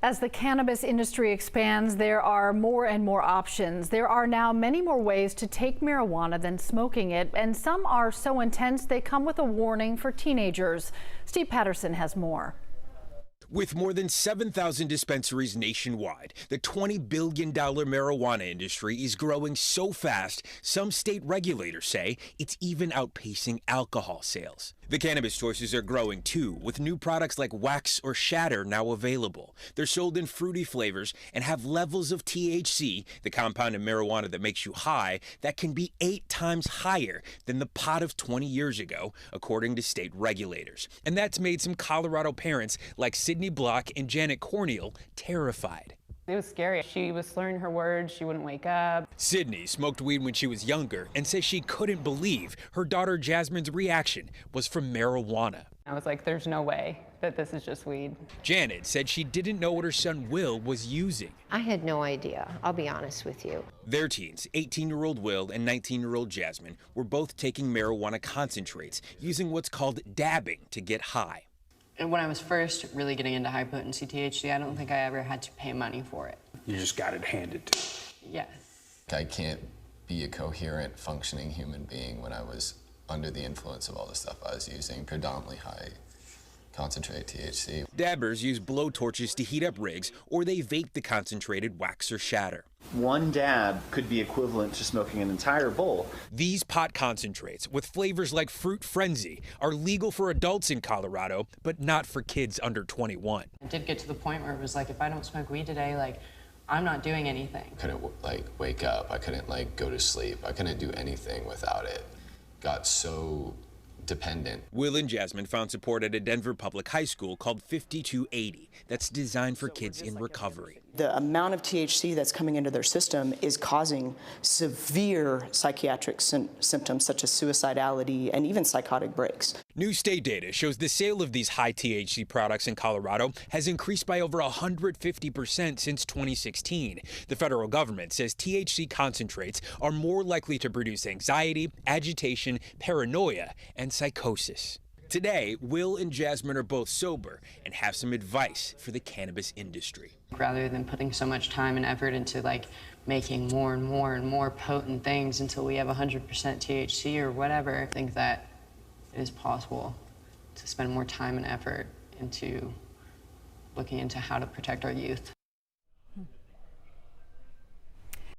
As the cannabis industry expands, there are more and more options. There are now many more ways to take marijuana than smoking it, and some are so intense they come with a warning for teenagers. Steve Patterson has more. With more than 7,000 dispensaries nationwide, the $20 billion marijuana industry is growing so fast, some state regulators say it's even outpacing alcohol sales. The cannabis choices are growing too, with new products like wax or shatter now available. They're sold in fruity flavors and have levels of THC, the compound in marijuana that makes you high, that can be 8 times higher than the pot of 20 years ago, according to state regulators. And that's made some Colorado parents like Sydney Block and Janet Corneal terrified. It was scary. She was slurring her words. She wouldn't wake up. Sydney smoked weed when she was younger and says she couldn't believe her daughter Jasmine's reaction was from marijuana. I was like, there's no way that this is just weed. Janet said she didn't know what her son Will was using. I had no idea, I'll be honest with you. Their teens, 18-year-old Will and 19-year-old Jasmine, were both taking marijuana concentrates, using what's called dabbing to get high. And when I was first really getting into high potency THC, I don't think I ever had to pay money for it. You just got it handed to you. Yes. I can't be a coherent, functioning human being when I was under the influence of all the stuff I was using, predominantly high concentrated THC. Dabbers use blow torches to heat up rigs, or they vape the concentrated wax or shatter. One dab could be equivalent to smoking an entire bowl. These pot concentrates, with flavors like Fruit Frenzy, are legal for adults in Colorado, but not for kids under 21. It did get to the point where it was like, if I don't smoke weed today, like, I'm not doing anything. I couldn't wake up, I couldn't go to sleep, I couldn't do anything without it. Got so dependent. Will and Jasmine found support at a Denver public high school called 5280 that's designed for kids in recovery. The amount of THC that's coming into their system is causing severe psychiatric symptoms such as suicidality and even psychotic breaks. New state data shows the sale of these high THC products in Colorado has increased by over 150% since 2016. The federal government says THC concentrates are more likely to produce anxiety, agitation, paranoia, and psychosis. Today, Will and Jasmine are both sober and have some advice for the cannabis industry. Rather than putting so much time and effort into making more and more and more potent things until we have 100% THC or whatever, I think that it is possible to spend more time and effort into looking into how to protect our youth.